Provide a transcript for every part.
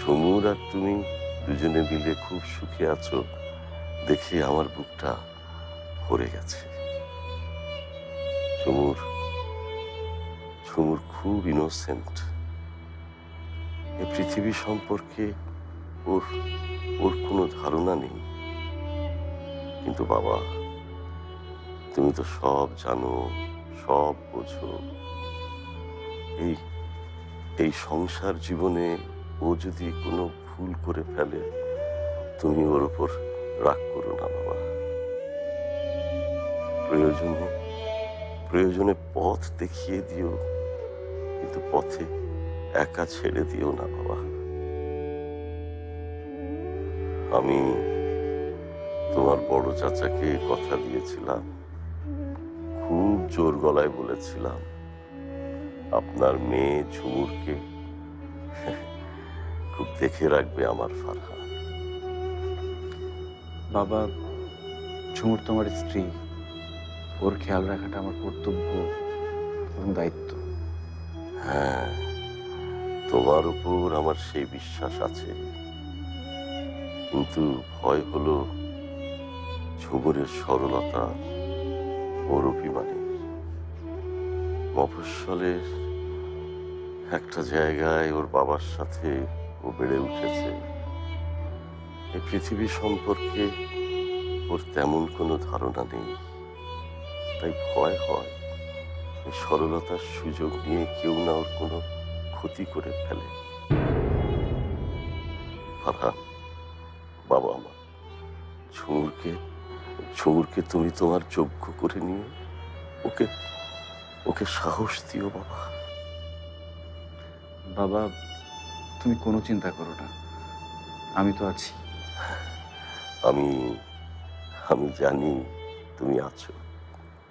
ঝুমুর আর তুমি দুজনে মিলে খুব সুখে আছো দেখে আমার বুকটা ভরে গেছে। ঝুমুর ঝুমুর খুব ইনোসেন্ট। এই পৃথিবী সম্পর্কে ওর ওর কোনো ধারণা নেই। কিন্তু বাবা, তুমি তো সব জানো, সব বোঝো। এই এই সংসার জীবনে ও যদি কোনো ভুল করে ফেলে, তুমি ওর উপর রাগ করো না বাবা। প্রয়োজনে প্রয়োজনে পথ দেখিয়ে দিও, কিন্তু পথে একা ছেড়ে দিও না বাবা। আমি তোমার বড় চাচাকে কথা দিয়েছিলাম, খুব জোর গলায় বলেছিলাম আপনার মেয়ে ঝুমুরকে খুব দেখে রাখবে আমার ফারহান। বাবা, ঝুমুর তোমার স্ত্রী, ওর খেয়াল রাখাটা আমার কর্তব্য এবং দায়িত্ব। হ্যাঁ, তোমার উপর আমার সেই বিশ্বাস আছে, কিন্তু ভয় হলো ঝুমুরের সরলতা, ওর অভিমানে। মফস্বলের একটা জায়গায় ওর বাবার সাথে ও বেড়ে উঠেছে। এই পৃথিবী সম্পর্কে ওর তেমন কোনো ধারণা নেই, তাই ভয় হয় এই সরলতার সুযোগ নিয়ে কেউ না ওর কোনো ক্ষতি করে ফেলে। ফারহান, বাবা আমার, ঝুমুরকে ঝুমুরকে তুমি তোমার যোগ্য করে নিয়ে ওকে ওকে সাহস দিও বাবা। বাবা, তুমি কোনো চিন্তা করো না, আমি তো আছি। আমি আমি জানি তুমি আছো,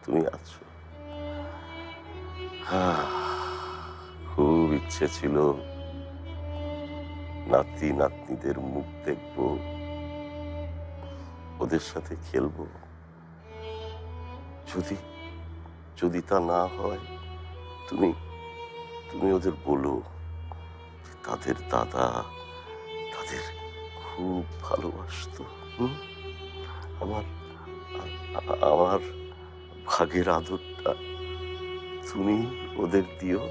তুমি আছো। খুব ইচ্ছে ছিল নাতি নাতনিদের মুখ দেখবো, ওদের সাথে খেলবো। যদি যদি তা না হয়, তুমি তুমি ওদের বলো যে তাদের দাদা তাদের খুব ভালোবাসতো। আমার আমার ভাগের আদরটা তুমি ওদের দিও।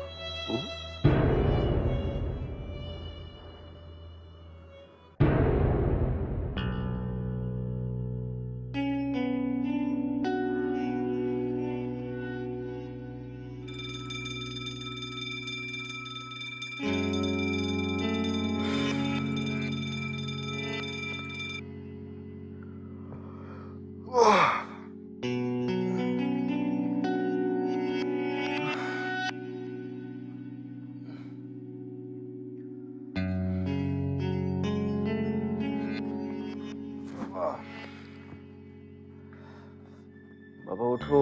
বাবা ওঠো,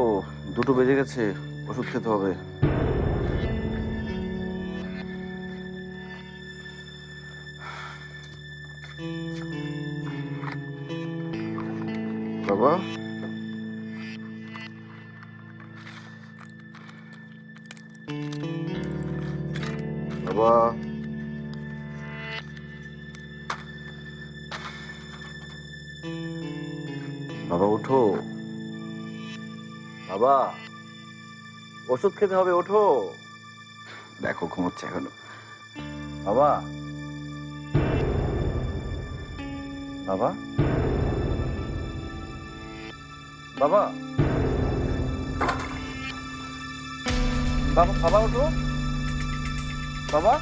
2টো বেজে গেছে, ওষুধ খেতে হবে। বাবা, বাবা, বাবা ওঠো, বাবা ওষুধ খেতে হবে, ওঠো। দেখো ঘুমোচ্ছে এখনো। বাবা, বাবা, বাবা, বাবা, বাবা ওঠো, বাবা।